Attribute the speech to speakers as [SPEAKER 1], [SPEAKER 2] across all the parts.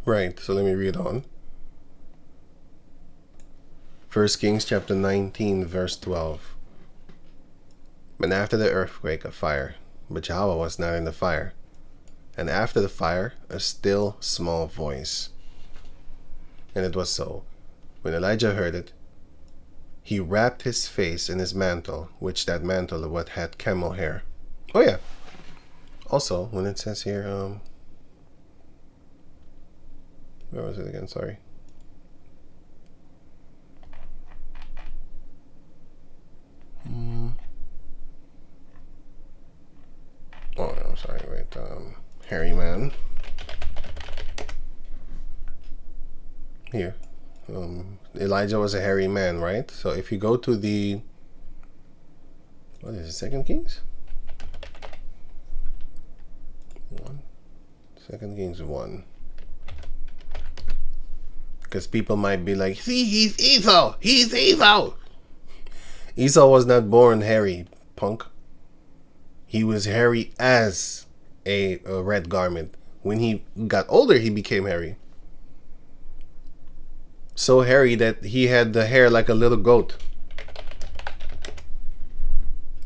[SPEAKER 1] Right, so let me read on. 1 Kings chapter 19, verse 12. And after the earthquake, a fire, but Jehovah was not in the fire. And after the fire, a still small voice. And it was so. When Elijah heard it, he wrapped his face in his mantle, which that mantle what had camel hair. Oh yeah. Also, when it says here, where was it again? Sorry. Oh, I'm sorry. Wait. Hairy man. Here. Elijah was a hairy man, right? So if you go to the, what is it? 2 Kings? 1. 2 Kings 1. Because people might be like, see, he's Esau. He's Esau. Esau was not born hairy, punk. He was hairy as a red garment. When he got older, he became hairy. So hairy that he had the hair like a little goat.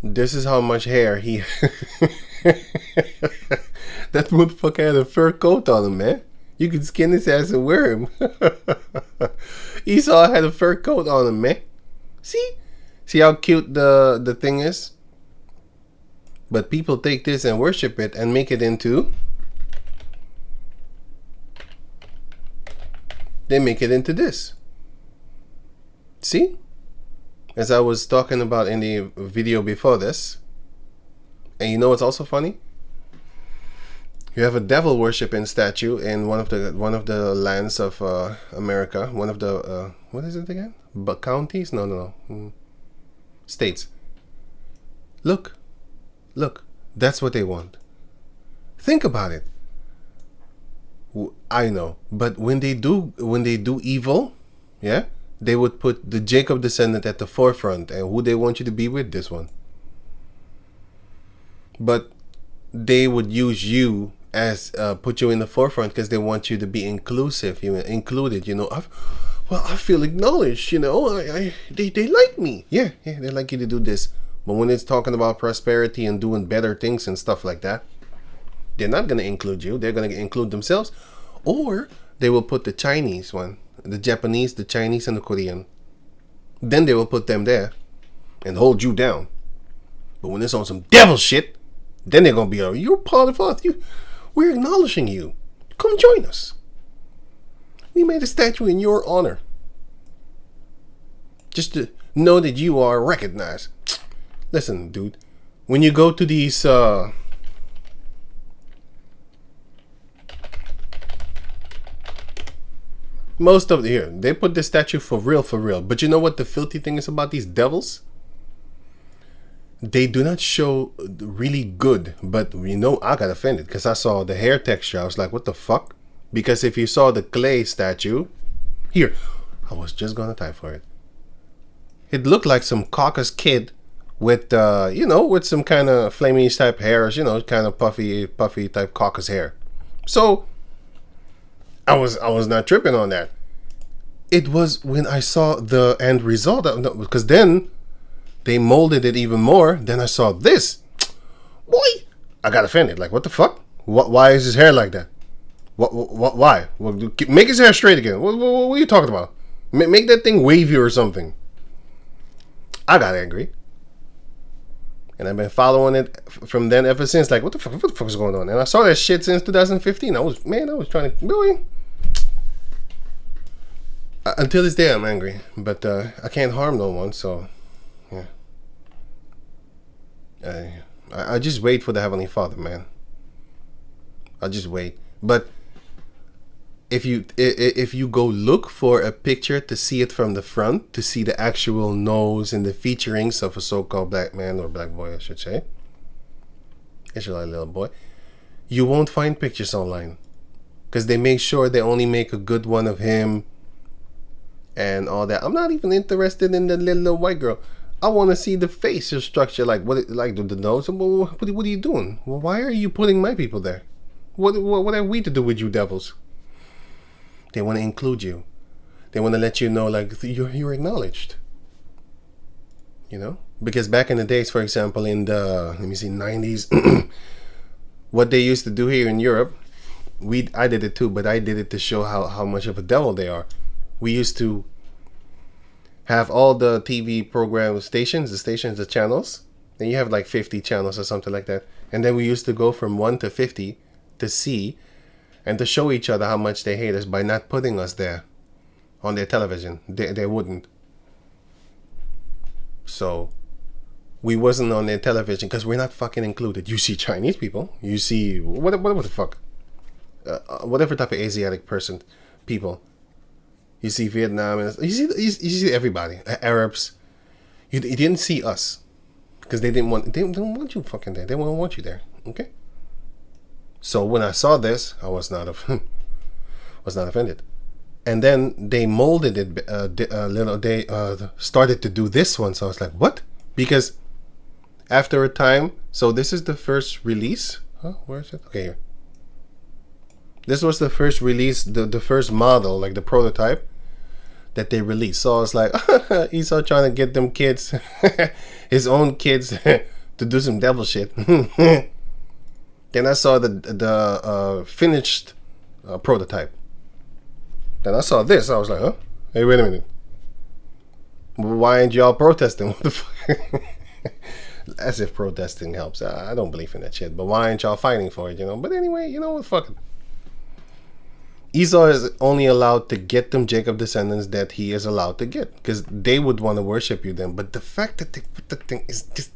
[SPEAKER 1] This is how much hair he... That motherfucker had a fur coat on him, man. You could skin his ass and wear him. Esau had a fur coat on him, man. See? See how cute the thing is? But people take this and worship it and make it into... They make it into this. See? As I was talking about in the video before this. And you know what's also funny? You have a devil worshiping statue in one of the lands of America. One of the what is it again? But counties? No. States. Look. That's what they want. Think about it. I know, but when they do evil, yeah, they would put the Jacob descendant at the forefront, and who they want you to be with, this one. But they would use you as put you in the forefront because they want you to be inclusive, included. I feel acknowledged. They like me. Yeah, they like you to do this. But when it's talking about prosperity and doing better things and stuff like that, they're not going to include you. They're going to include themselves. Or they will put the Chinese one, the Japanese, the Chinese, and the Korean. Then they will put them there and hold you down. But when it's on some devil shit, then they're going to be, you're part of us. We're acknowledging you. Come join us. We made a statue in your honor. Just to know that you are recognized. Listen, dude. When you go to these... Most of here, they put the statue for real. But you know what the filthy thing is about these devils? They do not show really good. But I got offended because I saw the hair texture. I was like, what the fuck? Because if you saw the clay statue, here, I was just gonna type for it. It looked like some caucus kid with, with some kind of flamey type hairs, kind of puffy type caucus hair. So I was not tripping on that. It was when I saw the end result, because then they molded it even more. Then I saw this. Boy, I got offended. Like, what the fuck? Why is his hair like that? Why? Make his hair straight again. What are you talking about? Make that thing wavy or something. I got angry. And I've been following it from then ever since. Like, what the fuck is going on? And I saw that shit since 2015. I was trying to... Really? Until this day, I'm angry. But I can't harm no one, so... Yeah. I just wait for the Heavenly Father, man. I just wait. But... If you go look for a picture to see it from the front, to see the actual nose and the featurings of a so-called black man or black boy, I should say, Israelite little boy, you won't find pictures online because they make sure they only make a good one of him and all that. I'm not even interested in the little white girl. I want to see the facial structure, like the nose. What are you doing? Well, why are you putting my people there? What have we to do with you devils? They want to include you. They want to let you know, like, you're acknowledged. You know? Because back in the days, for example, in the, 90s, what they used to do here in Europe, I did it too, but I did it to show how much of a devil they are. We used to have all the TV program stations, the channels. Then you have like 50 channels or something like that. And then we used to go from 1 to 50 to see and to show each other how much they hate us by not putting us there on their television. They wouldn't. So we wasn't on their television because we're not fucking included. You see Chinese people. You see what the fuck, whatever type of Asiatic people. You see Vietnam. You see everybody. Arabs. You didn't see us because they didn't want you fucking there. They won't want you there. Okay. So when I saw this, I was not offended. And then they molded it a little. They started to do this one. So I was like, what? Because after a time, so this is the first release. Huh? Where is it? Okay, here. This was the first release, the first model, like the prototype that they released. So I was like, Esau trying to get them kids, his own kids, to do some devil shit. Then I saw the finished prototype. Then I saw this. I was like, huh? Hey, wait a minute. Why ain't y'all protesting? What the fuck? As if protesting helps. I don't believe in that shit. But why ain't y'all fighting for it, you know? But anyway, you know what? Fuck it. Esau is only allowed to get them Jacob descendants that he is allowed to get. Because they would want to worship you then. But the fact that they put the thing is just...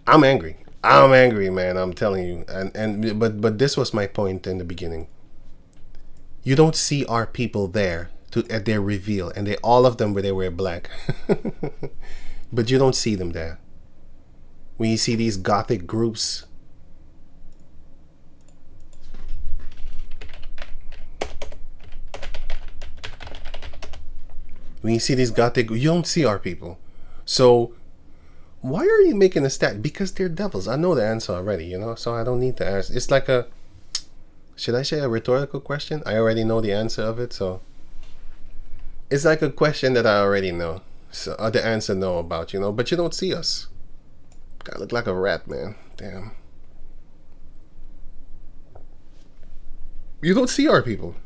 [SPEAKER 1] I'm angry. I'm angry, man. I'm telling you. But this was my point in the beginning. You don't see our people there at their reveal, and all of them they wear black. But you don't see them there. When you see these gothic groups, you don't see our people. So why are you making a stat? Because they're devils. I know the answer already, you know, so I don't need to ask. It's like should I say a rhetorical question? I already know the answer of it, so it's like a question that I already know. So the answer know about, you know, but you don't see us. I look like a rat, man. Damn. You don't see our people.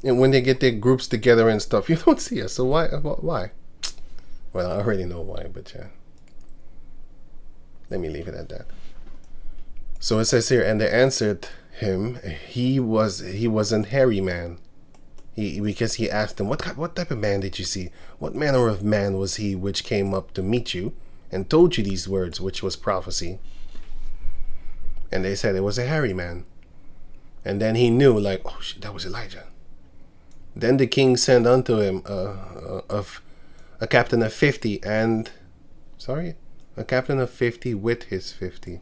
[SPEAKER 1] And when they get their groups together and stuff, you don't see us. So why? Well, I already know why, but yeah. Let me leave it at that. So it says here, and they answered him, he wasn't hairy man. Because he asked them, what type of man did you see? What manner of man was he which came up to meet you and told you these words, which was prophecy? And they said it was a hairy man. And then he knew, like, oh shit, that was Elijah. Then the king sent unto him a captain of 50 with his 50.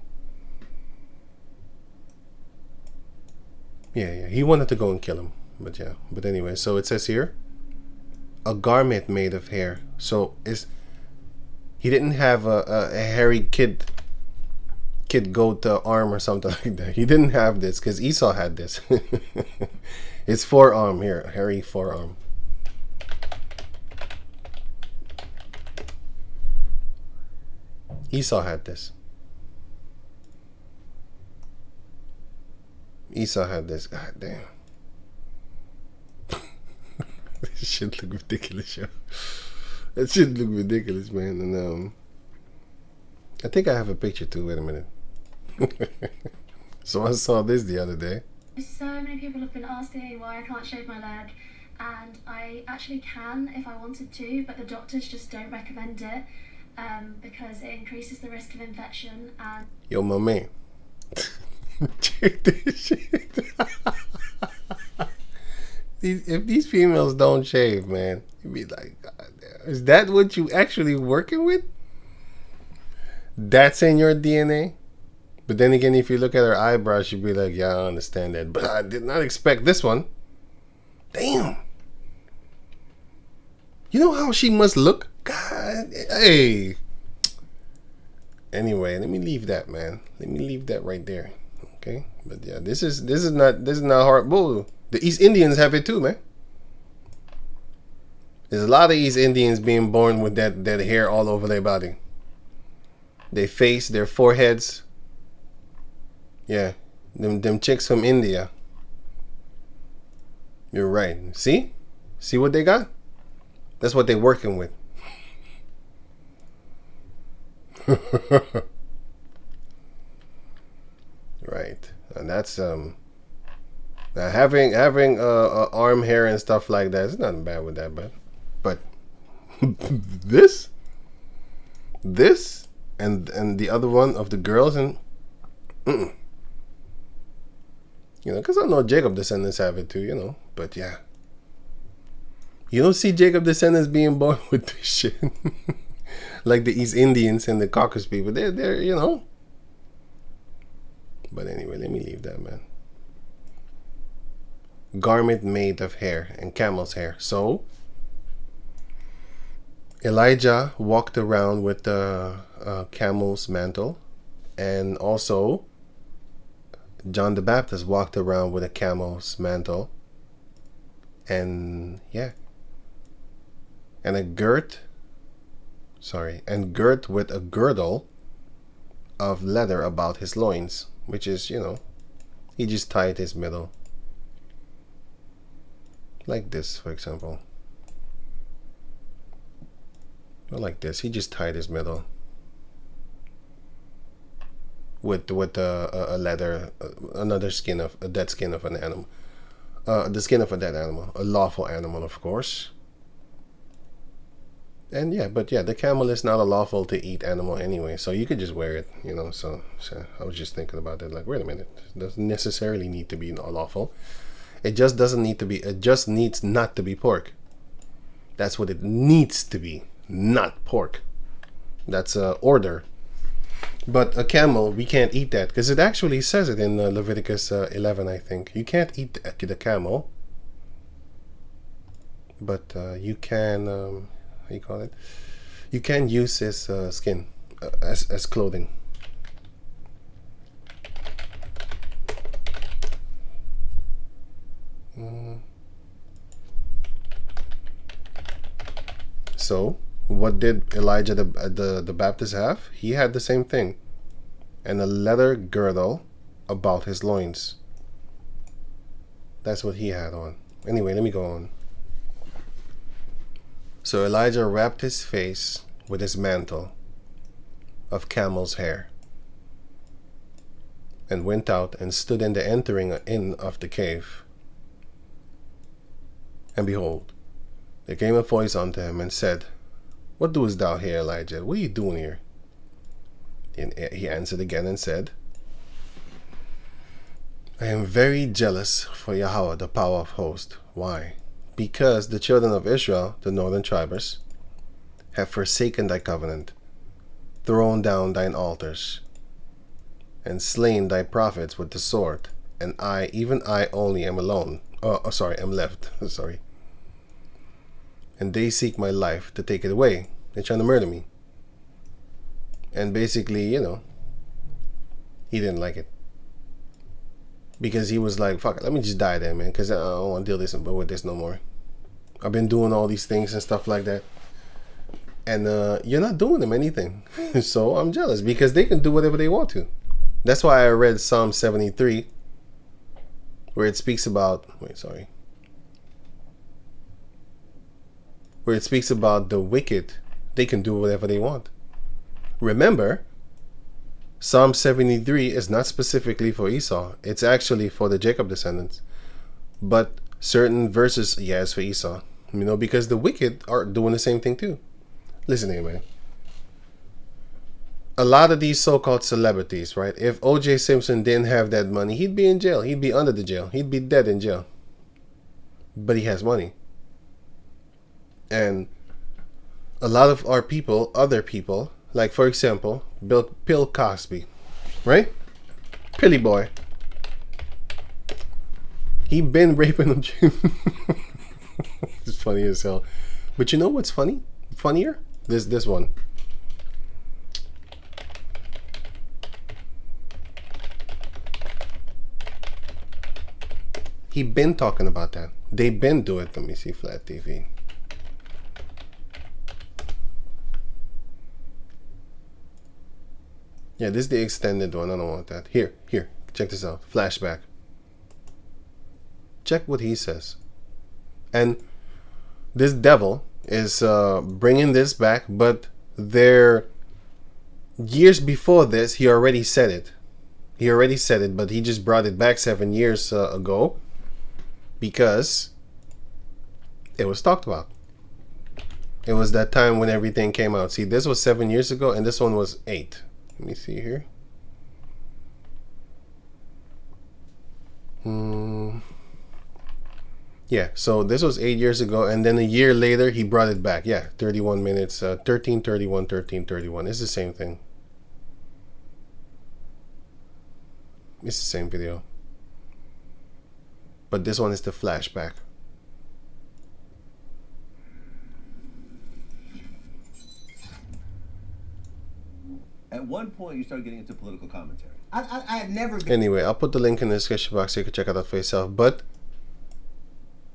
[SPEAKER 1] Yeah, he wanted to go and kill him. But anyway, so it says here, a garment made of hair. So he didn't have a hairy kid goat arm or something like that. He didn't have this because Esau had this. His forearm here, hairy forearm. Esau had this. God damn. This shit look ridiculous, yo. That shit look ridiculous, man. And I think I have a picture too. Wait a minute. So I saw this the other day.
[SPEAKER 2] So many people have been asking why I can't shave my leg, and I actually can if I wanted to, but the doctors just don't recommend it because it increases the risk of infection. And
[SPEAKER 1] yo, my man. Check this shit. If these females don't shave, man, you'd be like, God damn, is that what you actually working with? That's in your DNA? But then again, if you look at her eyebrows, you'd be like, yeah, I understand that. But I did not expect this one. Damn. You know how she must look? God, hey. Anyway, let me leave that, man. Let me leave that right there. Okay, but yeah, this is not hard. Bull. The East Indians have it too, man. There's a lot of East Indians being born with that hair all over their body. Their face, their foreheads. Yeah, them chicks from India. You're right. See what they got? That's what they're working with. Right, and that's having arm hair and stuff like that. It's nothing bad with that, but this and the other one of the girls and because I know Jacob descendants have it too, but yeah, you don't see Jacob descendants being born with this shit. Like the East Indians and the Caucasus people, they're. But anyway, let me leave that, man. Garment made of hair and camel's hair. So Elijah walked around with the camel's mantle, and also John the Baptist walked around with a camel's mantle, and girt with a girdle of leather about his loins, which is, he just tied his middle. Like this, for example. Or like this. He just tied his middle. With a leather, another skin of, a dead skin of an animal. The skin of a dead animal. A lawful animal, of course. And the camel is not a lawful to eat animal anyway, so you could just wear it, so I was just thinking about that, like, wait a minute, it doesn't necessarily need to be lawful. It just needs not to be pork. That's what it needs to be, not pork. That's a order. But a camel, we can't eat that, because it actually says it in Leviticus 11, I think. You can't eat the camel, but you can... you call it? You can use his skin as clothing. So, what did Elijah the Baptist have? He had the same thing, and a leather girdle about his loins. That's what he had on. Anyway, let me go on. So Elijah wrapped his face with his mantle of camel's hair, and went out and stood in the entering in of the cave. And behold, there came a voice unto him and said, What doest thou here, Elijah? What are you doing here? And he answered again and said, I am very jealous for Yahweh, the power of hosts. Why? Because the children of Israel, the northern tribers, have forsaken thy covenant, thrown down thine altars, and slain thy prophets with the sword, and I, even I only am alone. Am left. Sorry. And they seek my life to take it away. They're trying to murder me. And basically, he didn't like it. Because he was like, fuck it, let me just die there, man, because I don't want to deal with this no more. I've been doing all these things and stuff like that. And you're not doing them anything. So I'm jealous because they can do whatever they want to. That's why I read Psalm 73, where it speaks about, where it speaks about the wicked. They can do whatever they want. Remember, Psalm 73 is not specifically for Esau. It's actually for the Jacob descendants. But certain verses, it's for Esau. Because the wicked are doing the same thing too. Listen here, man. A lot of these so-called celebrities, right? If O.J. Simpson didn't have that money, he'd be in jail. He'd be under the jail. He'd be dead in jail. But he has money. And a lot of our people, other people, like for example, Bill Cosby, right? Pilly boy. He been raping them. It's funny as hell. But you know what's funny? Funnier? This one. He been talking about that. They been do it. Let me see, Flat TV. Yeah, this is the extended one. I don't want that. Here, check this out. Flashback. Check what he says. And this devil is bringing this back, but years before this, he already said it. But he just brought it back 7 years ago because it was talked about. It was that time when everything came out. See, this was 7 years ago, and this one was 8. Let me see here. Yeah, so this was 8 years ago, and then a year later he brought it back. Yeah, 31 minutes, 13:31, 13:31. It's the same thing. It's the same video. But this one is the flashback.
[SPEAKER 3] At one point, you started getting into political commentary. I had never been...
[SPEAKER 1] Anyway, I'll put the link in the description box so you can check it out for yourself. But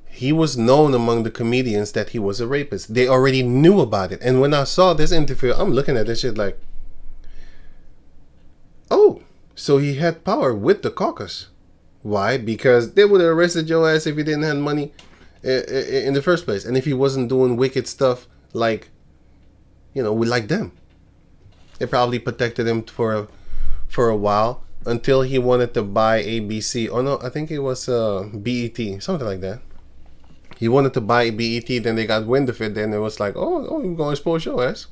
[SPEAKER 1] he was known among the comedians that he was a rapist. They already knew about it. And when I saw this interview, I'm looking at this shit like, oh, so he had power with the caucus. Why? Because they would have arrested your ass if he didn't have money in the first place. And if he wasn't doing wicked stuff like, like them. They probably protected him for a while until he wanted to buy ABC. Oh no, I think it was BET, something like that. He wanted to buy BET, then they got wind of it, then it was like, oh, you're going to expose your ass.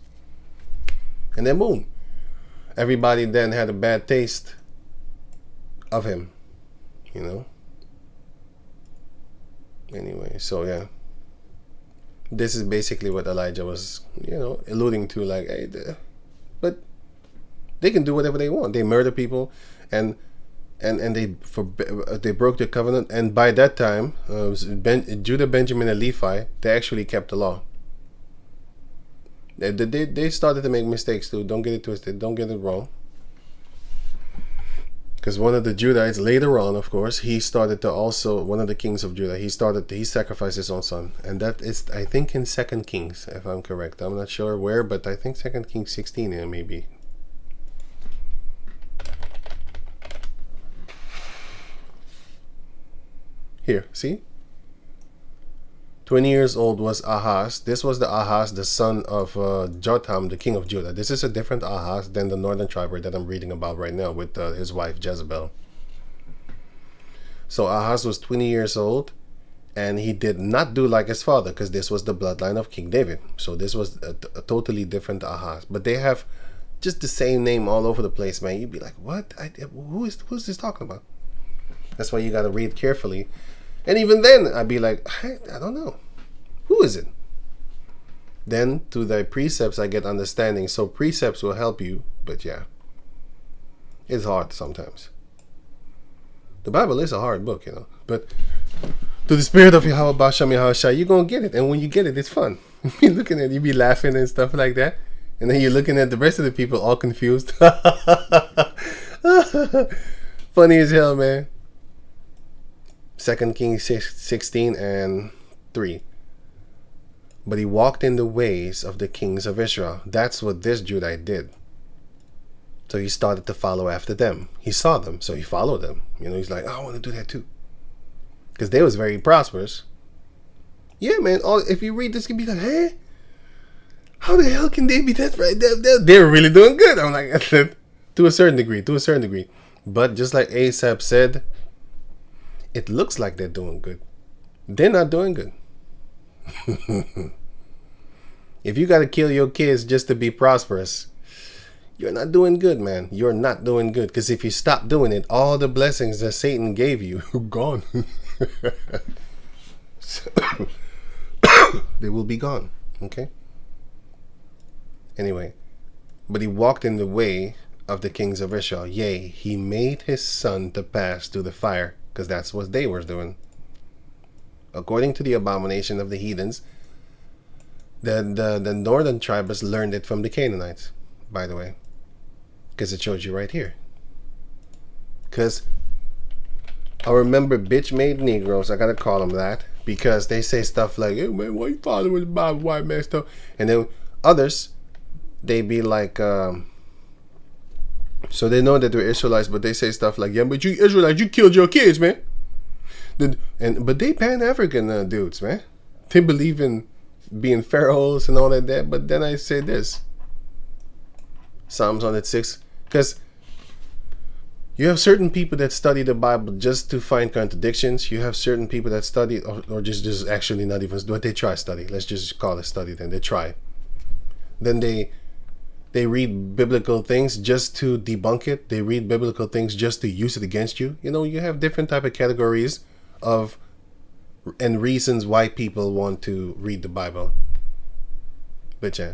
[SPEAKER 1] And then boom. Everybody then had a bad taste of him, Anyway, so yeah. This is basically what Elijah was, alluding to, like, hey, but they can do whatever they want. They murder people, and they broke their covenant. And by that time, Judah, Benjamin, and Levi, they actually kept the law. They started to make mistakes too. Don't get it twisted. Don't get it wrong. Because one of the Judahites later on, of course, he started to also, one of the kings of Judah, he sacrificed his own son. And that is, I think, in 2 Kings, if I'm correct. I'm not sure where, but I think 2 Kings 16, maybe. Here, see? 20 years old was Ahaz. This was the Ahaz, the son of Jotham, the king of Judah. This is a different Ahaz than the northern tribe that I'm reading about right now with his wife Jezebel. So Ahaz was 20 years old, and he did not do like his father, because this was the bloodline of King David. So this was a totally different Ahaz. But they have just the same name all over the place, man. You'd be like, what? Who's this talking about? That's why you got to read carefully. And even then, I'd be like, I don't know. Who is it? Then, through thy precepts, I get understanding. So precepts will help you. But yeah, it's hard sometimes. The Bible is a hard book, But to the spirit of Yahweh Basham Yahushua, you're going to get it. And when you get it, it's fun. You're looking at it, you be laughing and stuff like that. And then you're looking at the rest of the people all confused. Funny as hell, man. 2 Kings 16 and 3. But he walked in the ways of the kings of Israel. That's what this Judite did. So he started to follow after them. He saw them, so he followed them. He's like, I want to do that too. Because they was very prosperous. Yeah, man. If you read this, you can be like, hey, how the hell can they be that right? They're really doing good. I'm like, to a certain degree. But just like Asaph said, it looks like they're doing good. They're not doing good. If you got to kill your kids just to be prosperous, you're not doing good, man. You're not doing good. Because if you stop doing it, all the blessings that Satan gave you are gone. They will be gone. Okay? Anyway. But he walked in the way of the kings of Israel. Yea, he made his son to pass through the fire. Because that's what they were doing. According to the abomination of the heathens, the northern tribes learned it from the Canaanites, by the way. Because it shows you right here. Because I remember bitch-made Negroes, I gotta call them that, because they say stuff like, hey man, why you following the Bible, white man stuff? And then others, they be like, so they know that they're Israelites, but they say stuff like, yeah, but you Israelites, you killed your kids, man. But they Pan-African dudes, man. They believe in being pharaohs and all that. But then I say this, Psalms 106, because you have certain people that study the Bible just to find contradictions. You have certain people that study, or just actually not even, but they try study. Let's just call it study then. They try. Then they read biblical things just to debunk it. They read biblical things just to use it against you. You know, you have different type of categories of and reasons why people want to read the Bible. But yeah,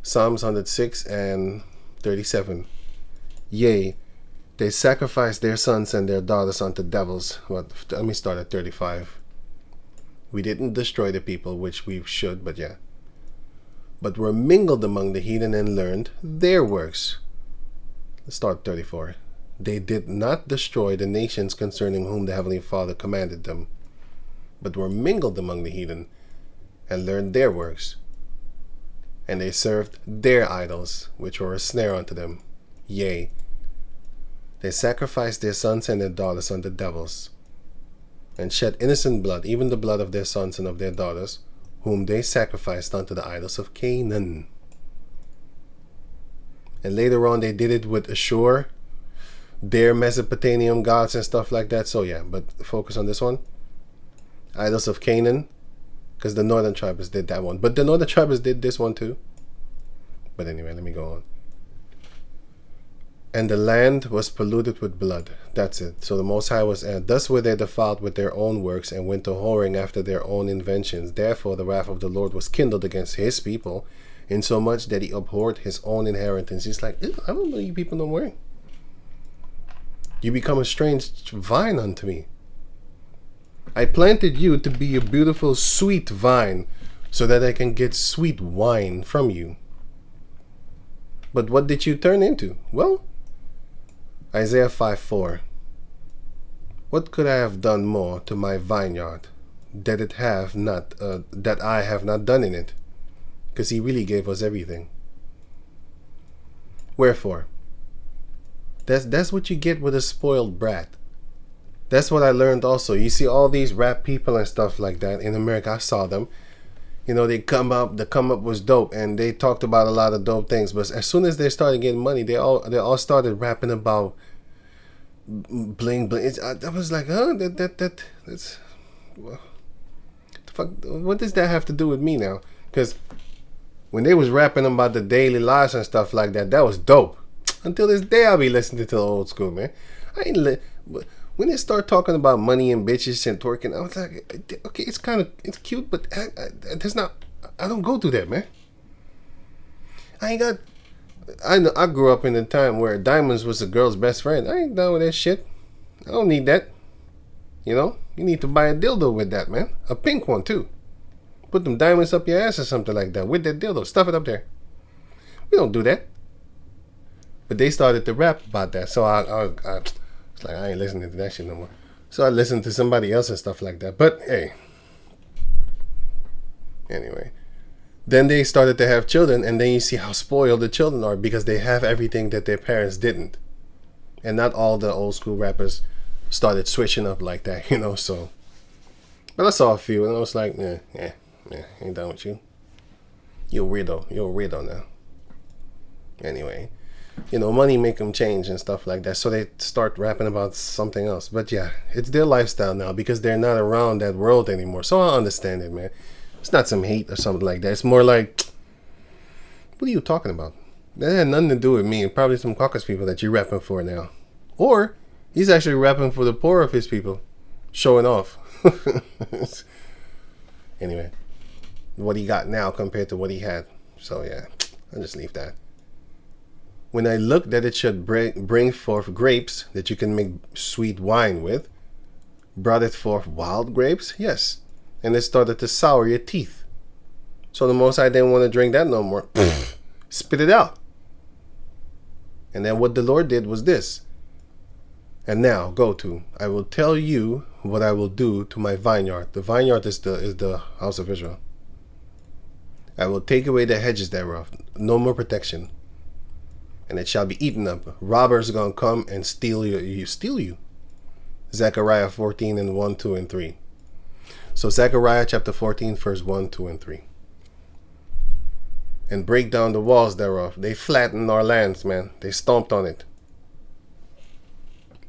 [SPEAKER 1] Psalms 106 and 37. Yea, they sacrifice their sons and their daughters unto devils. Well, let me start at 35. We didn't destroy the people, which we should, but yeah. But were mingled among the heathen and learned their works. Let's start 34. They did not destroy the nations concerning whom the Heavenly Father commanded them, but were mingled among the heathen and learned their works. And they served their idols, which were a snare unto them. Yea, they sacrificed their sons and their daughters unto devils, and shed innocent blood, even the blood of their sons and of their daughters, whom they sacrificed unto the idols of Canaan. And later on they did it with Ashur, their Mesopotamian gods and stuff like that. So yeah, but focus on this one. Idols of Canaan, because the northern tribes did that one. But the northern tribes did this one too. But anyway, let me go on. And the land was polluted with blood. That's it. So the Most High was, thus were they defiled with their own works, and went to whoring after their own inventions. Therefore the wrath of the Lord was kindled against his people, insomuch that he abhorred his own inheritance. He's like, I don't know you people no more. You become a strange vine unto me. I planted you to be a beautiful, sweet vine, so that I can get sweet wine from you. But what did you turn into? Well, Isaiah 5:4. What could I have done more to my vineyard that I have not done in it? Because he really gave us everything. Wherefore, that's what you get with a spoiled brat. That's what I learned also. You see all these rap people and stuff like that in America. I saw them. You know, the come up was dope, and they talked about a lot of dope things. But as soon as they started getting money, they all started rapping about bling bling. I was like, huh? That's well, the fuck. What does that have to do with me now? Because when they was rapping about the daily lives and stuff like that, that was dope. Until this day, I'll be listening to the old school, man. When they start talking about money and bitches and twerking, I was like, okay, it's cute, but I don't go through that, man. I grew up in a time where diamonds was a girl's best friend. I ain't down with that shit. I don't need that. You know, you need to buy a dildo with that, man. A pink one, too. Put them diamonds up your ass or something like that with that dildo. Stuff it up there. We don't do that. But they started to rap about that. So I it's like, I ain't listening to that shit no more. So I listened to somebody else and stuff like that. But hey. Anyway. Then they started to have children, and then you see how spoiled the children are because they have everything that their parents didn't. And not all the old school rappers started switching up like that, you know, so. But I saw a few, and I was like, ain't done with you. You're a weirdo now. Anyway. You know, money make them change and stuff like that. So they start rapping about something else. But yeah, it's their lifestyle now because they're not around that world anymore. So I understand it, man. It's not some hate or something like that. It's more like, what are you talking about? That had nothing to do with me and probably some caucus people that you're rapping for now. Or he's actually rapping for the poor of his people. Showing off. Anyway, what he got now compared to what he had. So yeah, I'll just leave that. When I looked that it should bring forth grapes that you can make sweet wine with, brought it forth wild grapes? Yes. And it started to sour your teeth. So the Most High didn't want to drink that no more. Spit it out. And then what the Lord did was this. And now go to. I will tell you what I will do to my vineyard. The vineyard is the house of Israel. I will take away the hedges thereof. No more protection. And it shall be eaten up. Robbers are going to come and steal you. Zechariah 14 and 1, 2, and 3. So Zechariah chapter 14, verse 1, 2, and 3. And break down the walls thereof. They flattened our lands, man. They stomped on it.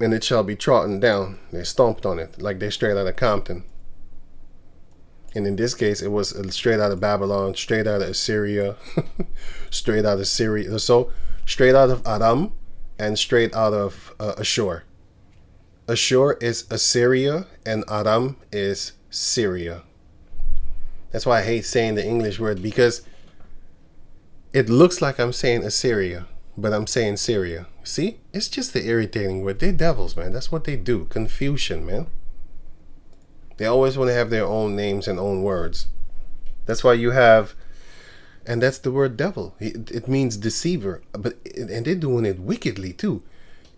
[SPEAKER 1] And it shall be trodden down. They stomped on it like they straight out of Compton. And in this case, it was straight out of Babylon, straight out of Assyria, straight out of Syria. So straight out of Aram and straight out of Ashur. Ashur is Assyria and Aram is Syria. That's why I hate saying the English word, because it looks like I'm saying Assyria, but I'm saying Syria. See? It's just the irritating word. They're devils, man. That's what they do. Confusion, man. They always want to have their own names and own words. That's why you have, and that's the word devil. It means deceiver, and they're doing it wickedly too.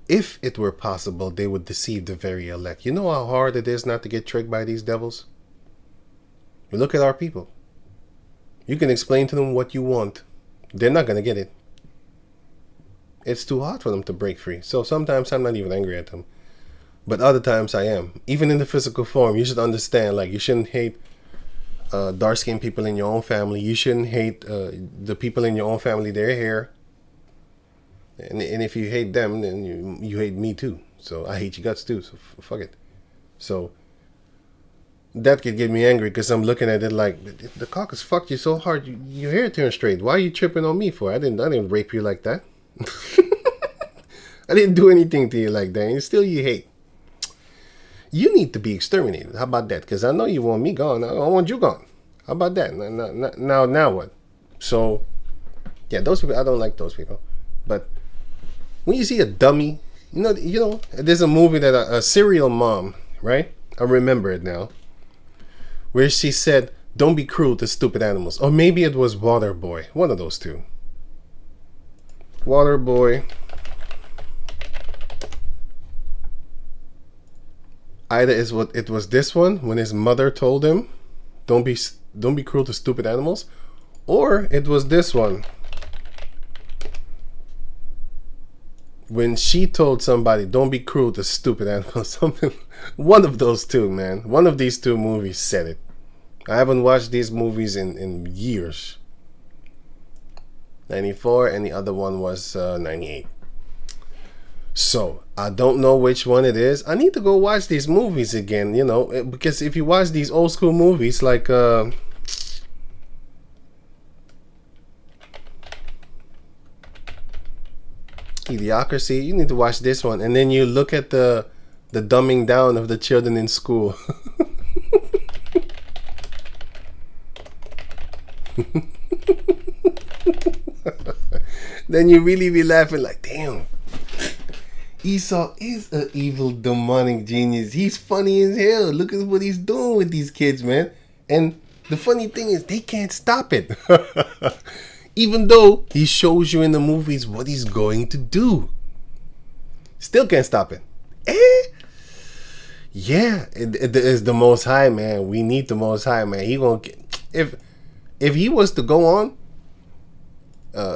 [SPEAKER 1] If it were possible, they would deceive the very elect. You know how hard it is not to get tricked by these devils? You look at our people. You can explain to them what you want. They're not going to get it. It's too hard for them to break free. So sometimes I'm not even angry at them. But other times I am. Even in the physical form, you should understand, like, you shouldn't hate dark-skinned people in your own family. You shouldn't hate the people in your own family, their hair. And if you hate them, then you hate me too. So I hate your guts too. So fuck it. So that could get me angry, because I'm looking at it like, the caucus fucked you so hard, your hair turned straight. Why are you tripping on me for? I didn't rape you like that. I didn't do anything to you like that. And still you hate. You need to be exterminated. How about that? Because I know you want me gone. I want you gone. How about that? Now what? So, yeah, those people, I don't like those people. But when you see a dummy, you know, there's a movie that a serial mom, right? I remember it now, where she said, "Don't be cruel to stupid animals." Or maybe it was Waterboy. One of those two. Waterboy. Either it was this one when his mother told him, don't be cruel to stupid animals," or it was this one when she told somebody, "Don't be cruel to stupid animals." Something. One of those two, man. One of these two movies said it. I haven't watched these movies in years. 94, and the other one was 98. So, I don't know which one it is. I need to go watch these movies again, you know, because if you watch these old school movies like Idiocracy, you need to watch this one, and then you look at the dumbing down of the children in school. Then you really be laughing like, damn, Esau is an evil demonic genius. He's funny as hell. Look at what he's doing with these kids, man. And the funny thing is, they can't stop it. Even though he shows you in the movies what he's going to do. Still can't stop it. Yeah, it is the Most High, man. We need the Most High, man. He won't get, if he was to go on,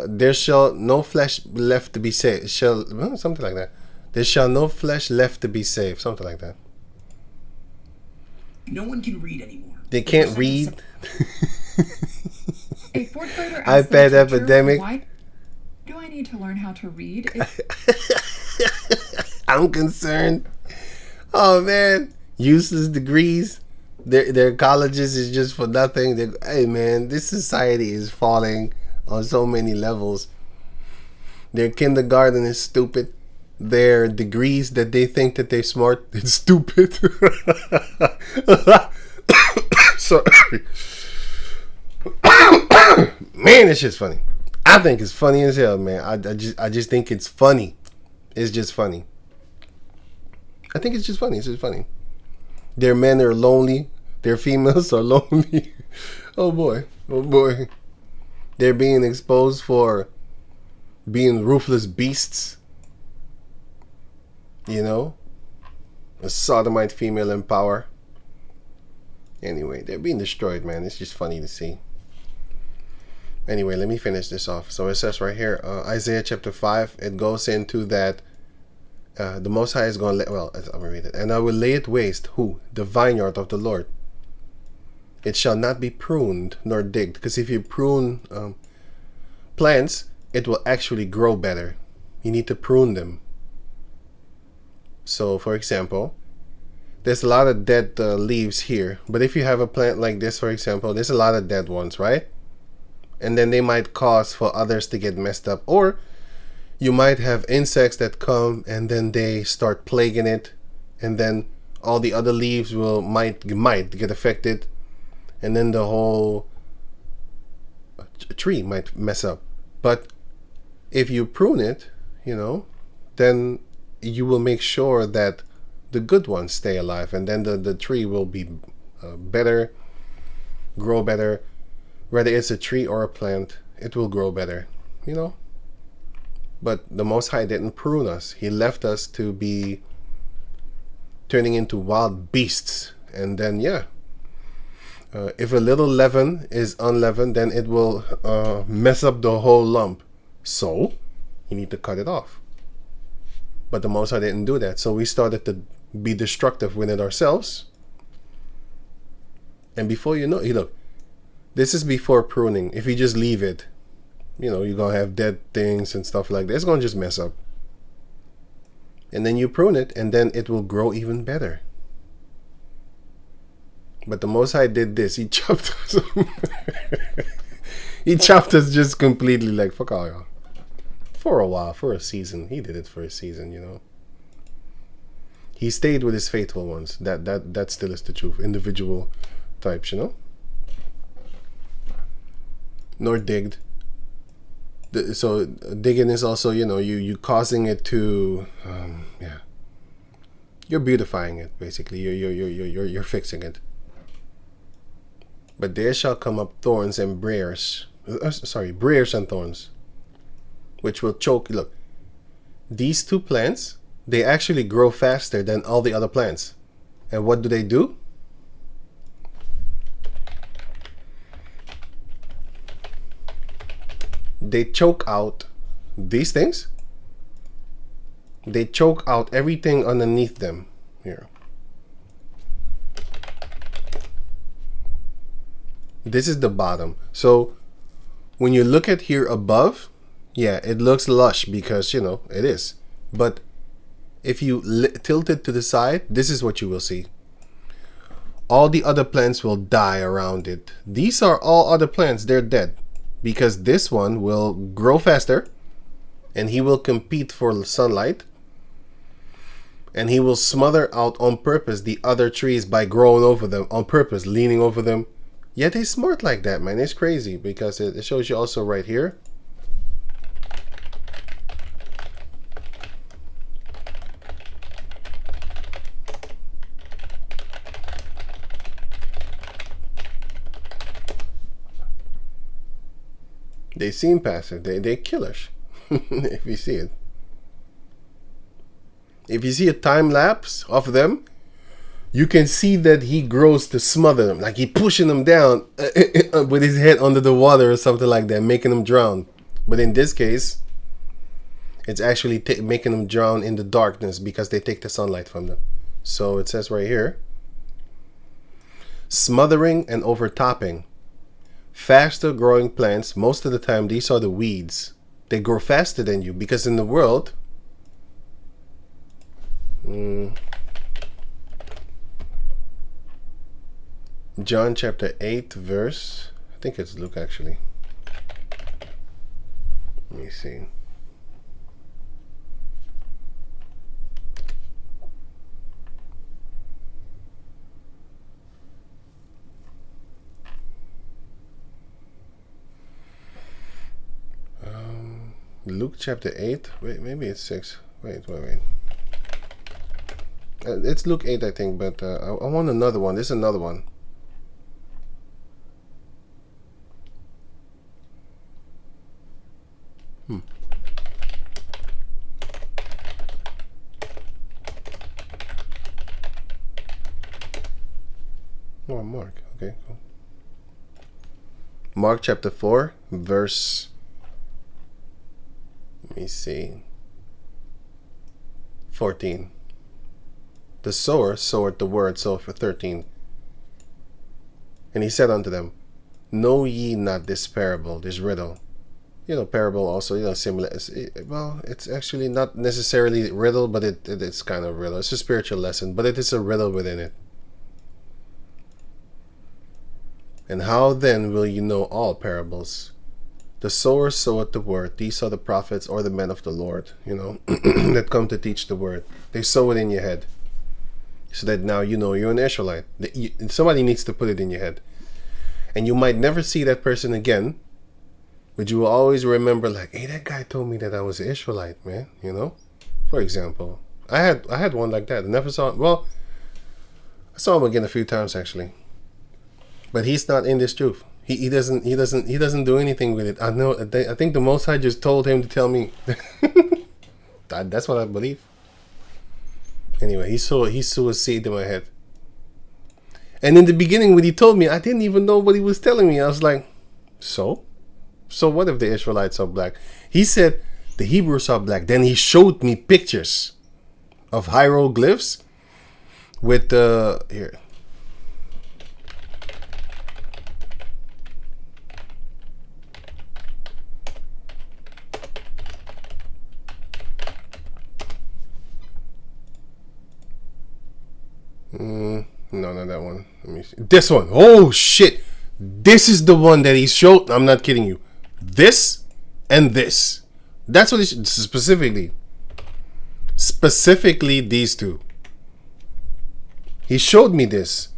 [SPEAKER 1] there shall no flesh left to be saved. Something like that. There shall no flesh left to be saved. Something like that.
[SPEAKER 4] No one can read anymore.
[SPEAKER 1] They can't read.
[SPEAKER 5] A fourth grader asked
[SPEAKER 1] iPad
[SPEAKER 5] the teacher,
[SPEAKER 1] epidemic.
[SPEAKER 5] "Why do I need to learn how to read?"
[SPEAKER 1] I'm concerned. Oh man, useless degrees. Their colleges is just for nothing. Hey man, this society is falling on so many levels. Their kindergarten is stupid. Their degrees that they think that they're smart, it's stupid. Sorry. Man, it's just funny. I think it's funny as hell, man. I just think it's funny. It's just funny. I think it's just funny. It's just funny. Their men are lonely. Their females are lonely. Oh boy. Oh boy. They're being exposed for being ruthless beasts. You know? A sodomite female in power. Anyway, they're being destroyed, man. It's just funny to see. Anyway, let me finish this off. So it says right here, Isaiah chapter 5, it goes into that the Most High is going to, I'm going to read it. And I will lay it waste, who? The vineyard of the Lord. It shall not be pruned nor digged. Because if you prune plants, it will actually grow better. You need to prune them. So, for example, there's a lot of dead leaves here. But if you have a plant like this, for example, there's a lot of dead ones, right? And then they might cause for others to get messed up. Or you might have insects that come and then they start plaguing it. And then all the other leaves might get affected. And then the whole tree might mess up. But if you prune it, then you will make sure that the good ones stay alive, and then the tree will be better, grow better. Whether it's a tree or a plant, it will grow better, But the Most High didn't prune us. He left us to be turning into wild beasts. And then, if a little leaven is unleavened, then it will mess up the whole lump. So, you need to cut it off. But the Most High didn't do that. So we started to be destructive within ourselves. And before you know it, look, this is before pruning. If you just leave it, you're going to have dead things and stuff like that. It's going to just mess up. And then you prune it, and then it will grow even better. But the Most High did this. He chopped us. He chopped us just completely, like, fuck all y'all. For a while, for a season. He did it for a season, He stayed with his faithful ones. That still is the truth. Individual types, Nor digged. So digging is also, you causing it to, You're beautifying it, basically. You're fixing it. But there shall come up thorns and briars. Briars and thorns, which will choke. Look, these two plants, they actually grow faster than all the other plants. And what do? They choke out these things. They choke out everything underneath them here. This is the bottom. So when you look at here above, it looks lush because, it is. But if you tilt it to the side, this is what you will see. All the other plants will die around it. These are all other plants. They're dead. Because this one will grow faster. And he will compete for sunlight. And he will smother out on purpose the other trees by growing over them on purpose, leaning over them. Yeah, they're smart like that, man. It's crazy because it shows you also right here. They seem passive. They're killers. If you see it. If you see a time lapse of them, you can see that he grows to smother them. Like he pushing them down with his head under the water or something like that, making them drown. But in this case, it's actually making them drown in the darkness because they take the sunlight from them. So it says right here, smothering and overtopping. Faster growing plants, most of the time these are the weeds. They grow faster than you because in the world, John chapter 8 verse, I think it's Luke actually. Let me see. Luke chapter 8. Wait, maybe it's 6. Wait. It's Luke 8, I think, but I want another one. This is another one. Oh, Mark. Okay, cool. Mark chapter 4, verse, let me see, 14. The sower sowed the word, so for 13. And he said unto them, know ye not this parable, this riddle? Parable also, similar. Well, it's actually not necessarily riddle, but it's kind of riddle. It's a spiritual lesson, but it is a riddle within it. And how then will you know all parables? The sower soweth the word. These are the prophets or the men of the Lord, that come to teach the word. They sow it in your head, so that now you're an Israelite. Somebody needs to put it in your head. And you might never see that person again, but you will always remember, like, hey, that guy told me that I was an Israelite, man. For example, I had one like that. I never saw him. Well, I saw him again a few times actually, but he's not in this truth. He doesn't do anything with it. I know. I think the Most High just told him to tell me. That's what I believe. Anyway, he sowed a seed in my head. And in the beginning, when he told me, I didn't even know what he was telling me. I was like, so what if the Israelites are black? He said the Hebrews are black. Then he showed me pictures of hieroglyphs with here. No, not that one. Let me see. This one. Oh shit. This is the one that he showed. I'm not kidding you. This and this. That's what he specifically these two. He showed me this.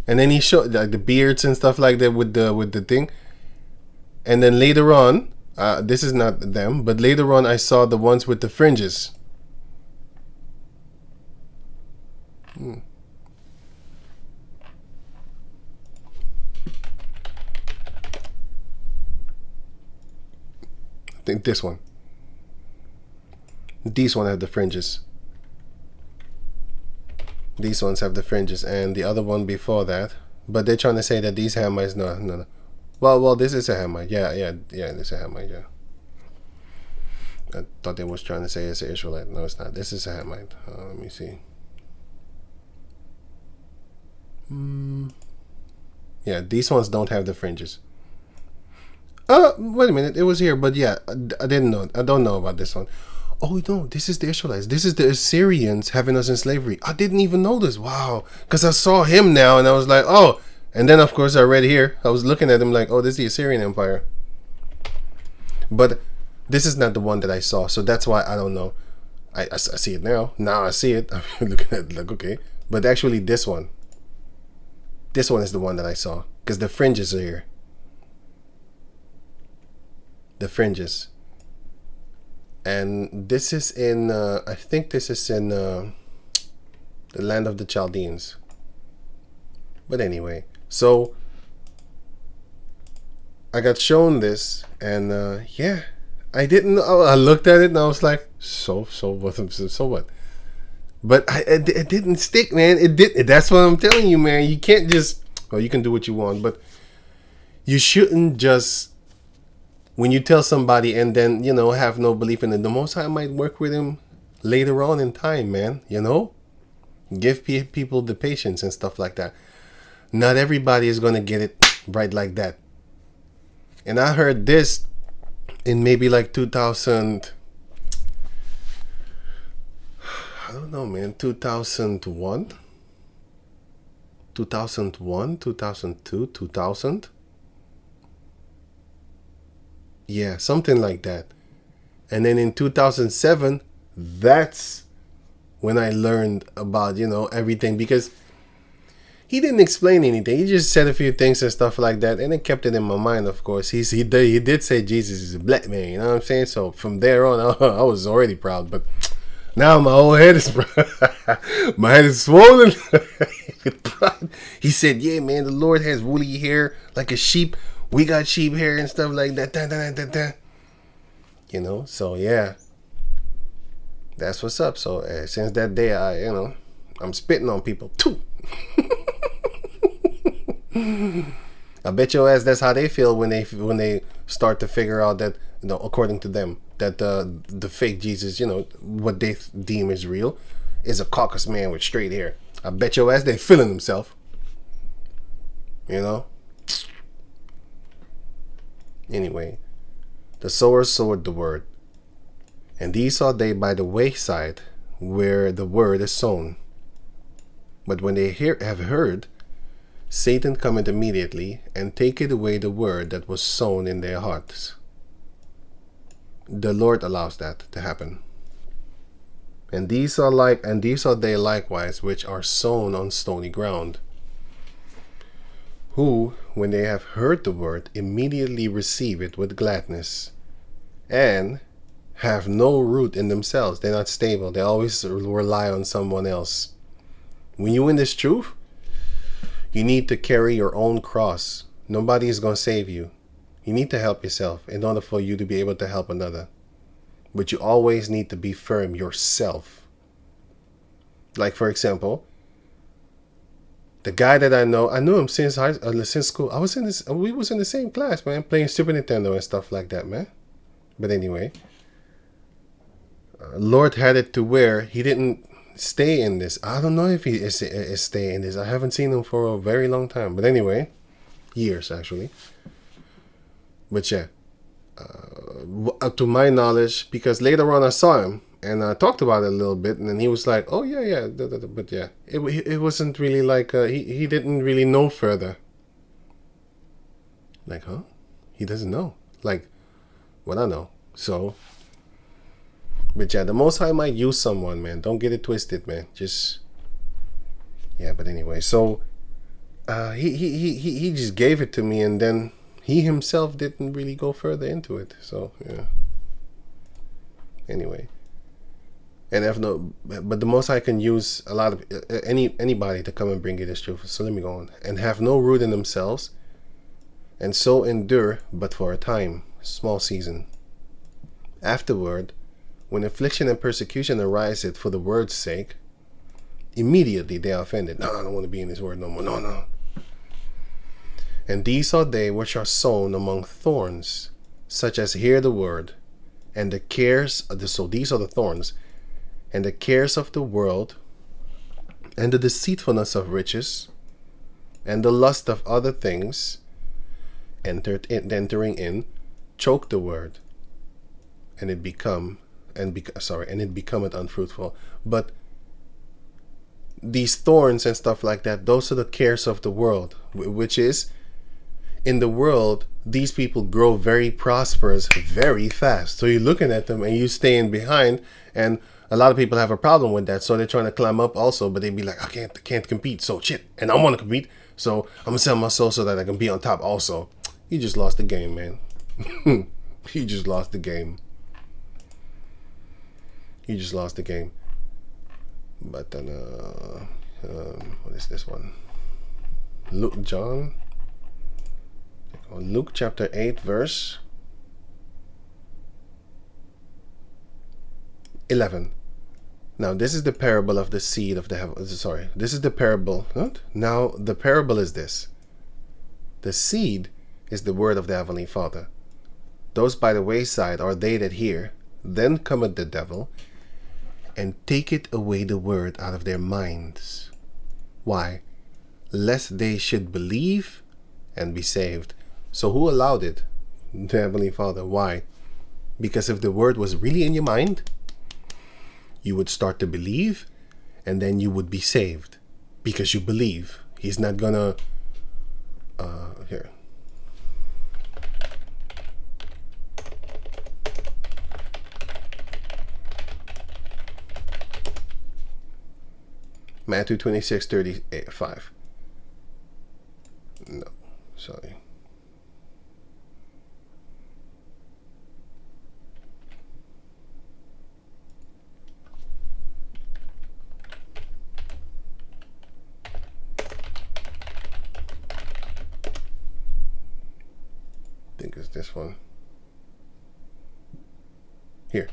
[SPEAKER 1] And then he showed like the beards and stuff like that with the thing. And then later on, this is not them, but later on I saw the ones with the fringes. I think this one. These one have the fringes. These ones have the fringes, and the other one before that. But they're trying to say that these Hamites, no. Well, this is a Hamite. Yeah. This is a Hamite. Yeah. I thought they was trying to say it's an Israelite. No, it's not. This is a Hamite. Let me see. Yeah, these ones don't have the fringes. Wait a minute. It was here, but yeah, I didn't know. I don't know about this one. Oh no, this is the Israelites. This is the Assyrians having us in slavery. I didn't even know this. Wow, because I saw him now, and I was like, oh. And then of course I read here. I was looking at him like, oh, this is the Assyrian Empire. But this is not the one that I saw, so that's why I don't know. I see it now. Now I see it. I'm looking at it like, okay, but actually this one. This one is the one that I saw because the fringes are here. The fringes. And this is in, I think this is in the land of the Chaldeans. But anyway, so I got shown this, and yeah, I didn't know. I looked at it and I was like, so what? But it didn't stick, man. It did. That's what I'm telling you, man. You can't just. Well, you can do what you want, but you shouldn't just. When you tell somebody and then have no belief in it, the Most High might work with him later on in time, man. Give people the patience and stuff like that. Not everybody is gonna get it right like that. And I heard this in maybe like 2000. I don't know, man. 2001, 2002, 2000. Yeah, something like that. And then in 2007, that's when I learned about, everything, because he didn't explain anything. He just said a few things and stuff like that, and it kept it in my mind, of course. He did say Jesus is a black man, you know what I'm saying? So from there on, I was already proud, but now my whole head is my head is swollen with pride. He said, yeah, man, the Lord has woolly hair like a sheep. We got sheep hair and stuff like that. So yeah. That's what's up. So since that day, I'm spitting on people too. I bet your ass that's how they feel when they start to figure out that, according to them, that the fake Jesus, what they deem is real, is a caucus man with straight hair. I bet your ass they feeling themselves. Anyway, the sower sowed the word, and these are they by the wayside where the word is sown. But when they have heard, Satan cometh immediately and taketh away the word that was sown in their hearts. The Lord allows that to happen. And these are they likewise which are sown on stony ground, who, when they have heard the word, immediately receive it with gladness, and have no root in themselves. They're not stable. They always rely on someone else. When you in this truth, you need to carry your own cross. Nobody is going to save you. You need to help yourself in order for you to be able to help another. But you always need to be firm yourself. Like, for example, the guy that I knew him since school. We was in the same class, man, playing Super Nintendo and stuff like that, man. But anyway, Lord had it to where he didn't stay in this. I don't know if he is stay in this. I haven't seen him for a very long time. But anyway, years actually. But yeah, to my knowledge, because later on I saw him and I talked about it a little bit, and then he was like, "Oh yeah, but yeah, it wasn't really like he didn't really know further." Like, huh? He doesn't know like what I know. So, but yeah, the Most High might use someone, man. Don't get it twisted, man. Just yeah. But anyway, so he just gave it to me, and then he himself didn't really go further into it. So yeah. Anyway, and but the Most High can use a lot of anybody to come and bring you this truth. So let me go on. And have no root in themselves, and so endure but for a time, small season. Afterward, when affliction and persecution ariseth for the word's sake, immediately they are offended. No, I don't want to be in this word no more. No. And these are they which are sown among thorns, such as hear the word, and the cares of so these are the thorns, and the cares of the world, and the deceitfulness of riches, and the lust of other things, entering in, choke the word, and it becometh unfruitful. But these thorns and stuff like that, those are the cares of the world, which is, in the world, these people grow very prosperous very fast. So you're looking at them and you staying behind, and a lot of people have a problem with that. So they're trying to climb up also, but they be like, I can't compete. So shit, and I want to compete. So I'm gonna sell my soul so that I can be on top also. You just lost the game, man. You just lost the game. You just lost the game. But then, what is this one? Luke chapter 8, verse 11. Now, this is the parable of the seed of the heaven. Sorry, this is the parable. What? Now, the parable is this. The seed is the word of the heavenly Father. Those by the wayside are they that hear. Then cometh the devil, and taketh away the word out of their minds. Why? Lest they should believe and be saved. So who allowed it? The Heavenly Father. Why? Because if the word was really in your mind, you would start to believe, and then you would be saved. Because you believe. He's not gonna... here. Matthew 26:35. No, sorry. I think it's this one. Here.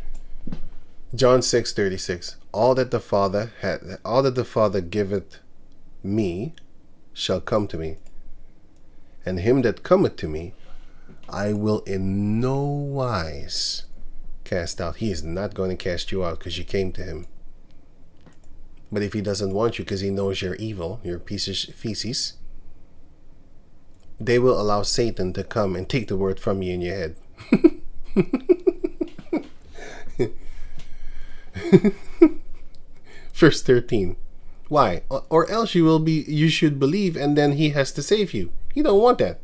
[SPEAKER 1] John 6:36. All that the Father giveth me shall come to me, And him that cometh to me, I will in no wise cast out. He is not going to cast you out because you came to him. But if he doesn't want you because he knows you're evil, you're a piece of feces, they will allow Satan to come and take the word from you in your head. Verse 13. Why? Or else you should believe and then he has to save you. He don't want that.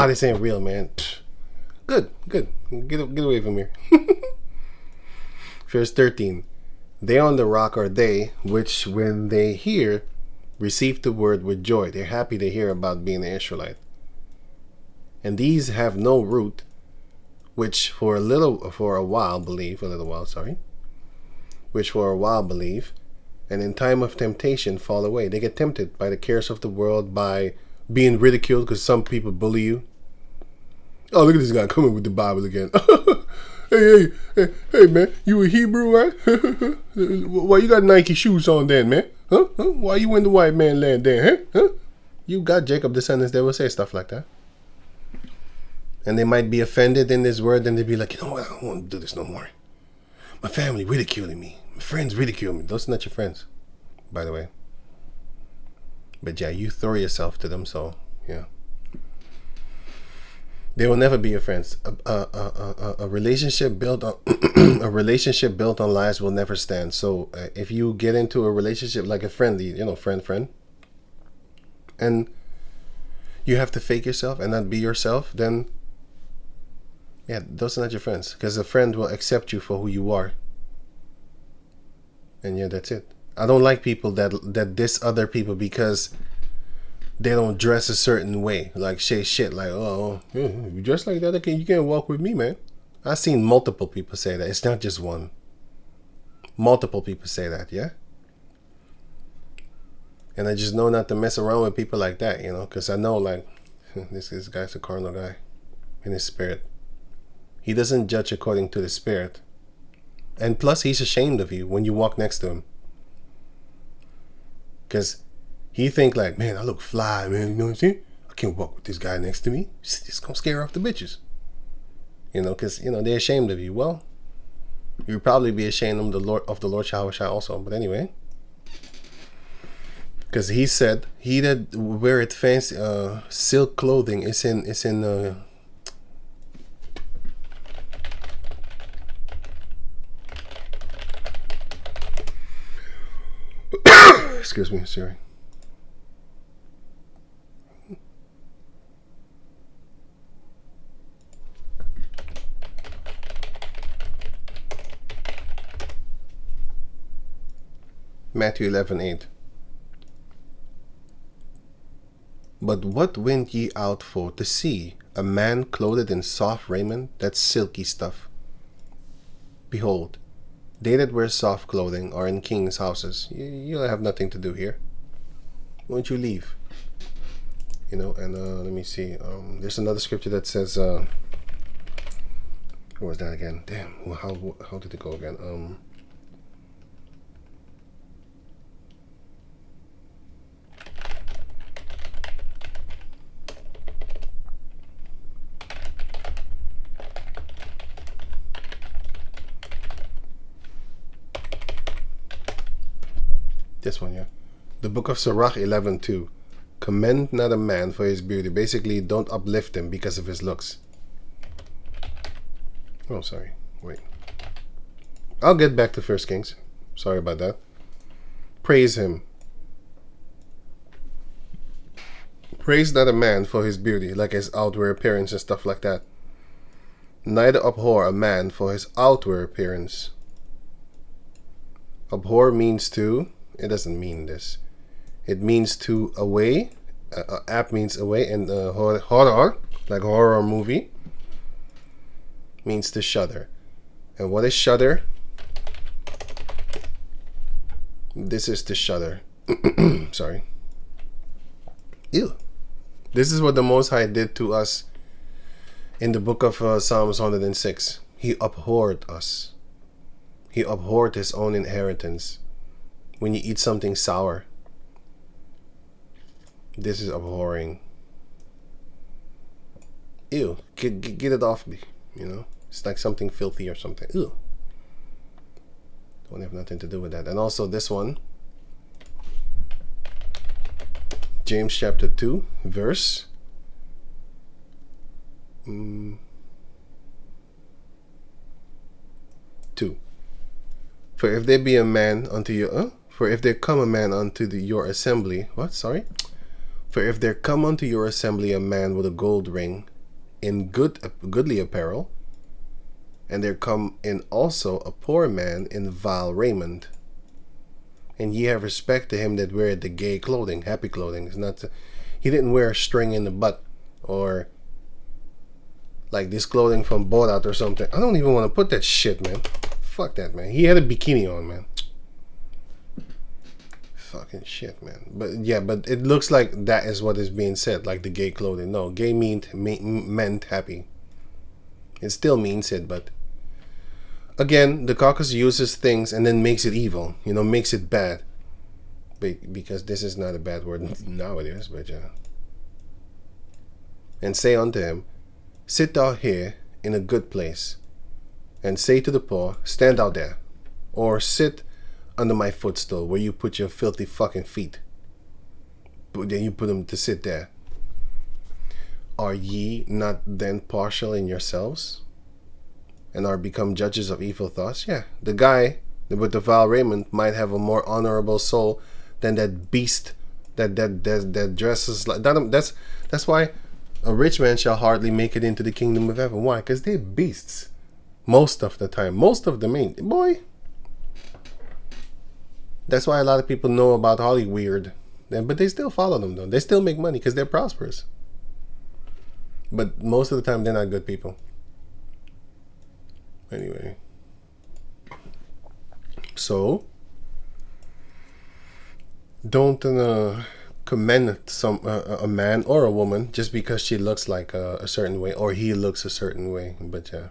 [SPEAKER 1] This ain't real, man. Good. Get away from here. Verse 13. They on the rock are they, which when they hear, receive the word with joy. They're happy to hear about being an Israelite. And these have no root, which for a while believe, and in time of temptation fall away. They get tempted by the cares of the world, by being ridiculed because some people bully you. Oh, look at this guy coming with the Bible again. hey, man, you a Hebrew, right? Why you got Nike shoes on then, man? Huh? Why you in the white man land then, huh? You got Jacob descendants that will say stuff like that. And they might be offended in this word, and they'd be like, you know what, I don't want to do this no more. My family ridiculing me. My friends ridicule me. Those are not your friends, by the way. But yeah, you throw yourself to them, so yeah. They will never be your friends. A relationship built on lies will never stand. So if you get into a relationship like a friendly, friend, and you have to fake yourself and not be yourself, then yeah, those are not your friends. Because a friend will accept you for who you are. And yeah, that's it. I don't like people that diss other people because they don't dress a certain way. Like say shit like, oh, yeah, you dress like that, you can't walk with me, man. I've seen multiple people say that. It's not just one. Multiple people say that, yeah? And I just know not to mess around with people like that, because I know, like, this guy's a carnal guy in his spirit. He doesn't judge according to the spirit. And plus, he's ashamed of you when you walk next to him. Because he think like, man, I look fly, man. You know what I'm saying? I can't walk with this guy next to me. It's going to scare off the bitches. Because, they're ashamed of you. Well, you'll probably be ashamed of the Lord Shahweh also. But anyway. Because he said, he that weareth fancy silk clothing is in excuse me, sorry. Matthew 11:8. But what went ye out for to see? A man clothed in soft raiment? That's silky stuff. Behold, they that wear soft clothing are in kings' houses. You have nothing to do here. Won't you leave? And let me see. There's another scripture that says, what was that again? Damn, how did it go again? This one, yeah. The book of Sirach 11:2. Commend not a man for his beauty. Basically, don't uplift him because of his looks. Oh, sorry. Wait. I'll get back to 1 Kings. Sorry about that. Praise him. Praise not a man for his beauty, like his outward appearance and stuff like that. Neither abhor a man for his outward appearance. Abhor means to... It doesn't mean this. It means to away. App means away. And horror, like horror movie, means to shudder. And what is shudder? This is to shudder. Sorry. Ew. This is what the Most High did to us in the book of Psalms 106. He abhorred us. He abhorred his own inheritance. When you eat something sour, this is abhorring. Ew, get it off me. You know, it's like something filthy or something. Ew. Don't have nothing to do with that. And also this one, James chapter 2, verse 2. For if there be a man unto you, for if there come a man unto your assembly, what? Sorry. For if there come unto your assembly a man with a gold ring, in goodly apparel, and there come in also a poor man in vile raiment, and ye have respect to him that weareth the gay clothing, happy clothing. It's not, he didn't wear a string in the butt, or like this clothing from Borat or something. I don't even want to put that shit, man. Fuck that, man. He had a bikini on, man. Fucking shit, man. But yeah, but it looks like that is what is being said, like the gay clothing. No, gay meant happy. It still means it, but again, the caucus uses things and then makes it evil, you know, makes it bad. Because this is not a bad word nowadays, but yeah. And say unto him, sit thou here in a good place, and say to the poor, stand out there, or sit under my footstool where you put your filthy fucking feet. But then you put them to sit there. Are ye not then partial in yourselves, and are become judges of evil thoughts? Yeah, the guy with the vile raiment might have a more honorable soul than that beast that dresses like that. That's why a rich man shall hardly make it into the kingdom of heaven. Why? Because they're beasts most of the time. Most of them ain't. Boy. That's why a lot of people know about Hollyweird, but they still follow them though. They still make money because they're prosperous. But most of the time, they're not good people. Anyway, so don't commend a man or a woman just because she looks like a certain way or he looks a certain way. But yeah,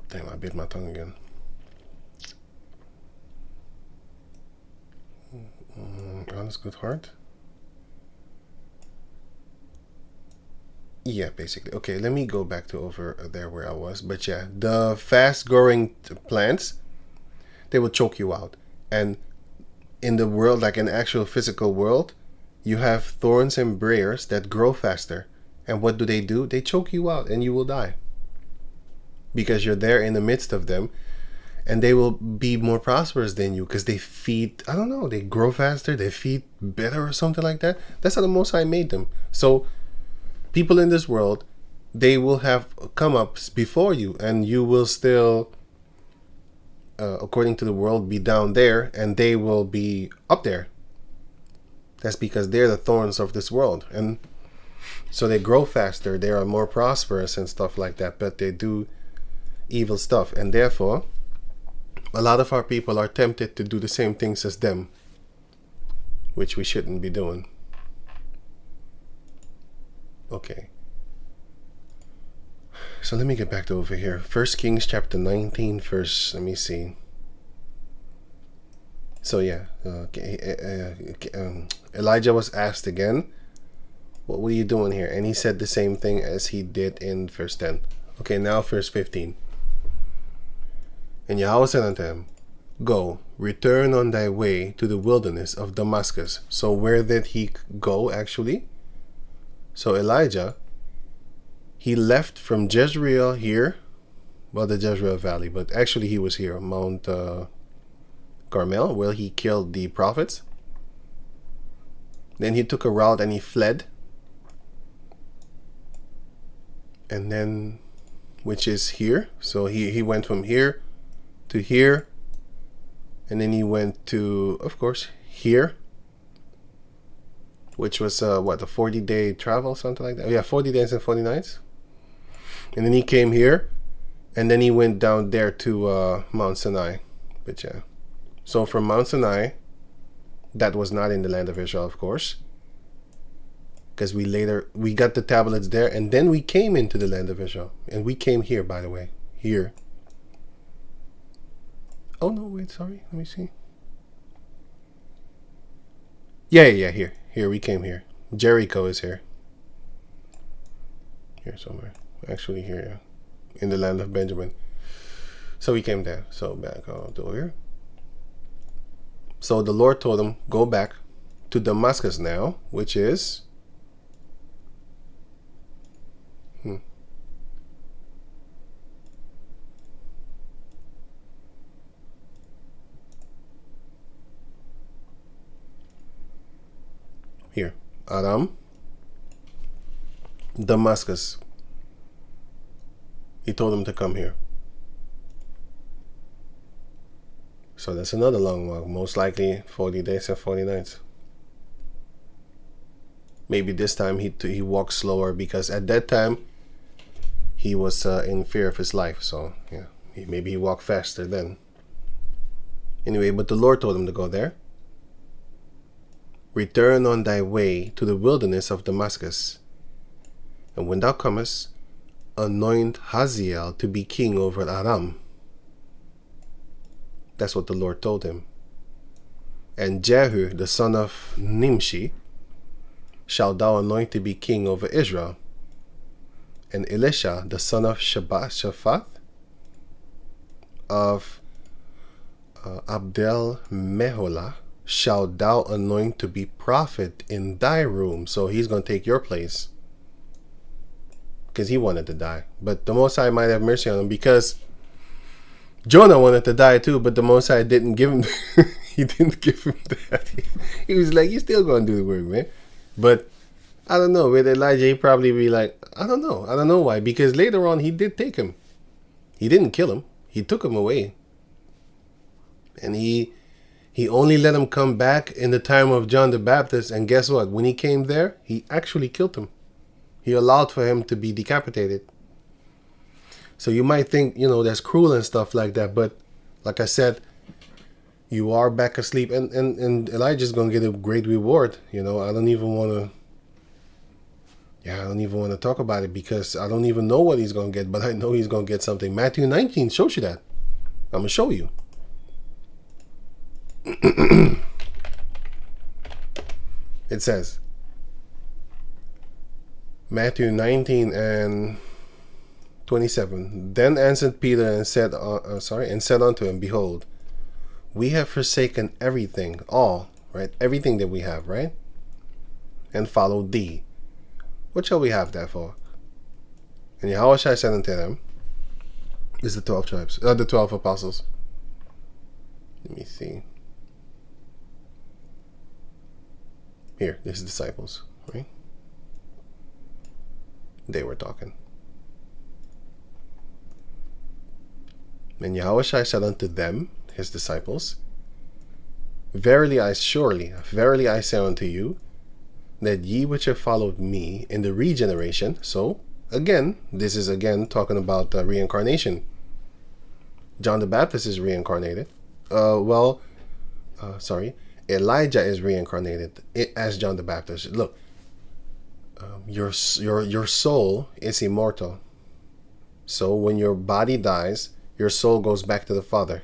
[SPEAKER 1] damn, I bit my tongue again. Honest good heart. Yeah, basically. Okay, let me go back to over there where I was. But yeah, the fast growing plants, they will choke you out. And in the world, like in actual physical world, you have thorns and briars that grow faster. And what do? They choke you out and you will die. Because you're there in the midst of them. And they will be more prosperous than you because they feed, I don't know, they grow faster, they feed better or something like that. That's how the Most High made them. So people in this world, they will have come-ups before you, and you will still, according to the world, be down there, and they will be up there. That's because they're the thorns of this world. And so they grow faster, they are more prosperous and stuff like that, but they do evil stuff. And therefore, a lot of our people are tempted to do the same things as them, which we shouldn't be doing. Okay. So let me get back to over here. 1 Kings chapter 19, verse, let me see. So yeah, Elijah was asked again, what were you doing here? And he said the same thing as he did in verse 10. Okay, now verse 15. And Yahweh said unto him, go, return on thy way to the wilderness of Damascus. So where did he go actually? So Elijah, he left from Jezreel here, well, the Jezreel Valley, but actually he was here, Mount Carmel, where he killed the prophets. Then he took a route and he fled. And then, which is here. So he went from here to here, and then he went to, of course, here, which was what, a 40-day travel, something like that. Oh, yeah, 40 days and 40 nights. And then he came here, and then he went down there to Mount Sinai. But yeah, so from Mount Sinai, that was not in the land of Israel, of course, because we got the tablets there, and then we came into the land of Israel, and we came here, by the way, here. Oh, no, wait, sorry. Let me see. Yeah, here. Here, we came here. Jericho is here. Here somewhere. Actually here, in the land of Benjamin. So he came there. So back to here. So the Lord told him, go back to Damascus now, which is here, Aram, Damascus. He told him to come here. So that's another long walk, most likely 40 days and 40 nights. Maybe this time he walked slower, because at that time he was in fear of his life. So yeah, maybe he walked faster then. Anyway, but the Lord told him to go there. Return on thy way to the wilderness of Damascus, and when thou comest, anoint Hazael to be king over Aram. That's what the Lord told him. And Jehu, the son of Nimshi, shalt thou anoint to be king over Israel. And Elisha, the son of Shaphat, of Abdel Meholah, shalt thou anoint to be prophet in thy room. So he's going to take your place, because he wanted to die. But the Most High might have mercy on him, because Jonah wanted to die too, but the Most High didn't give him he didn't give him that. He was like, you still going to do the work, man. But I don't know, with Elijah he probably be like, I don't know why, because later on he did take him. He didn't kill him, he took him away. And he only let him come back in the time of John the Baptist, and guess what? When he came there, he actually killed him. He allowed for him to be decapitated. So you might think, that's cruel and stuff like that, but like I said, you are back asleep, and Elijah's going to get a great reward. I don't even want to talk about it, because I don't even know what he's going to get, but I know he's going to get something. Matthew 19 shows you that. I'm going to show you. It says, Matthew 19 and 27. Then answered Peter and said unto him, behold, we have forsaken everything, all, right? Everything that we have, right? And followed thee. What shall we have therefore? And Yahushua said unto them, is the 12 tribes, the 12 apostles. Let me see. Here, these disciples, right? They were talking. And Yahushua said unto them, his disciples, verily I say unto you, that ye which have followed me in the regeneration. So again, this is again talking about reincarnation. John the Baptist is reincarnated. Elijah is reincarnated as John the Baptist. Look, your soul is immortal. So when your body dies, your soul goes back to the Father,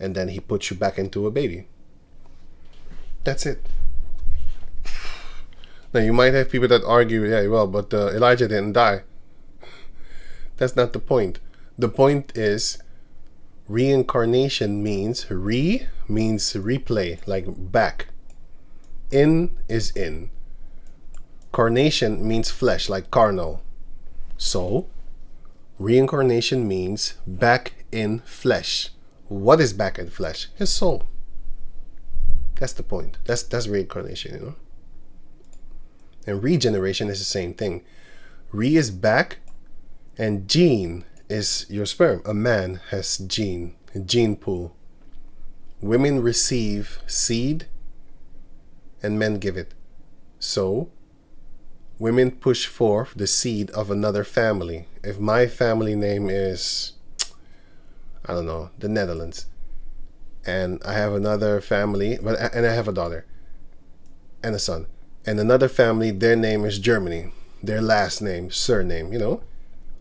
[SPEAKER 1] and then he puts you back into a baby. That's it. Now you might have people that argue, but Elijah didn't die. That's not the point. The point is, reincarnation means means replay, like back. In is in. Carnation means flesh, like carnal. So reincarnation means back in flesh. What is back in flesh? His soul. That's the point. That's reincarnation, And regeneration is the same thing. Re is back, and gene is your sperm. A man has a gene pool. Women receive seed, and men give it. So women push forth the seed of another family. If my family name is, I don't know, the Netherlands, and I have another family, and I have a daughter and a son, and another family, their name is Germany, their last name, surname,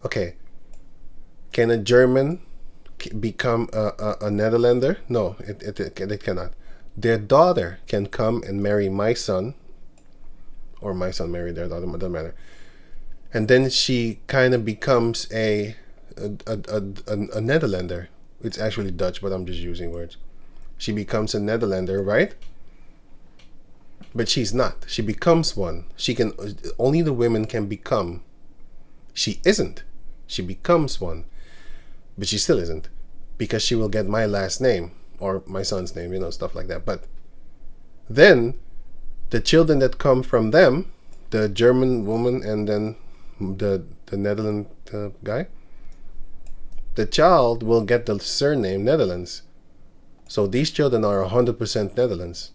[SPEAKER 1] okay, can a German become a Netherlander? No, it cannot. Their daughter can come and marry my son, or my son marry their daughter, it doesn't matter. And then she kind of becomes a Netherlander. It's actually Dutch, but I'm just using words. She becomes a Netherlander, right? But she's not. She becomes one. She can, only the women can become. She isn't. She becomes one. But she still isn't. Because she will get my last name. Or my son's name, you know, stuff like that. But then, the children that come from them, the German woman and then the Netherlands guy, the child will get the surname Netherlands. So these children are 100% Netherlands.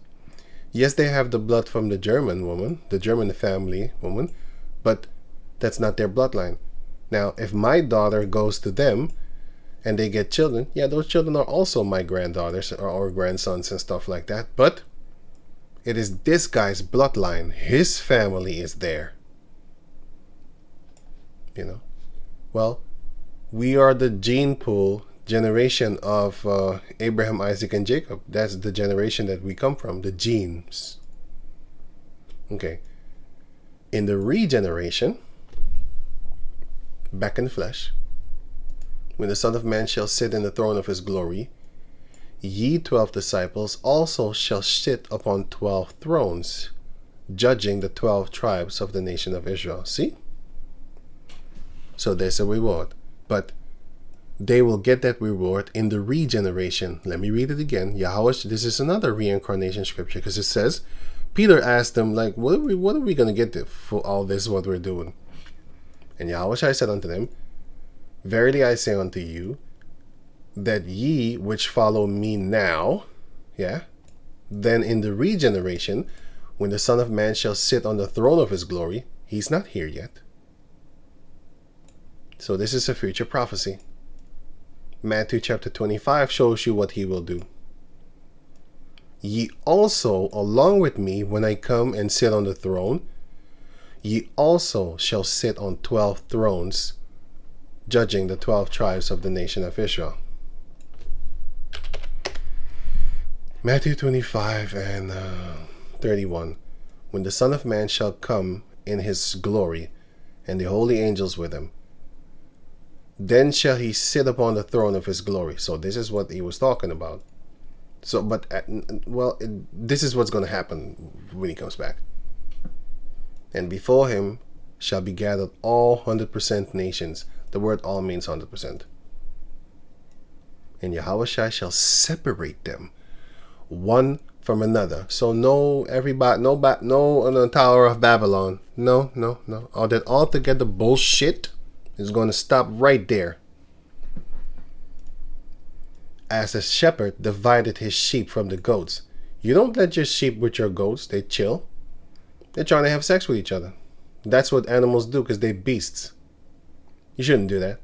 [SPEAKER 1] Yes, they have the blood from the German woman, the German family woman, but that's not their bloodline. Now, if my daughter goes to them and they get children, yeah, those children are also my granddaughters or grandsons and stuff like that. But it is this guy's bloodline. His family is there. You know? Well, we are the gene pool generation of Abraham, Isaac, and Jacob. That's the generation that we come from, the genes. Okay. In the regeneration, back in the flesh, when the Son of Man shall sit in the throne of his glory, ye 12 disciples also shall sit upon 12 thrones, judging the 12 tribes of the nation of Israel. See? So there's a reward. But they will get that reward in the regeneration. Let me read it again. Yahweh, this is another reincarnation scripture, because it says, Peter asked them, like, what are we going to get for all this, what we're doing? And Yahweh said unto them, verily I say unto you, that ye which follow me now, yeah, then in the regeneration, when the Son of Man shall sit on the throne of his glory, he's not here yet. So this is a future prophecy. Matthew chapter 25 shows you what he will do. Ye also, along with me, when I come and sit on the throne, ye also shall sit on 12 thrones, judging the 12 tribes of the nation of Israel. Matthew 25 and 31. When the Son of Man shall come in his glory, and the holy angels with him, then shall he sit upon the throne of his glory. So this is what he was talking about. So, but, this is what's going to happen when he comes back. And before him shall be gathered all 100% nations. The word all means 100%. And Yahweh shall separate them, one from another. So no everybody, no on the Tower of Babylon. No. All that altogether bullshit is going to stop right there. As a shepherd divided his sheep from the goats. You don't let your sheep with your goats. They chill. They're trying to have sex with each other. That's what animals do, because they're beasts. You shouldn't do that.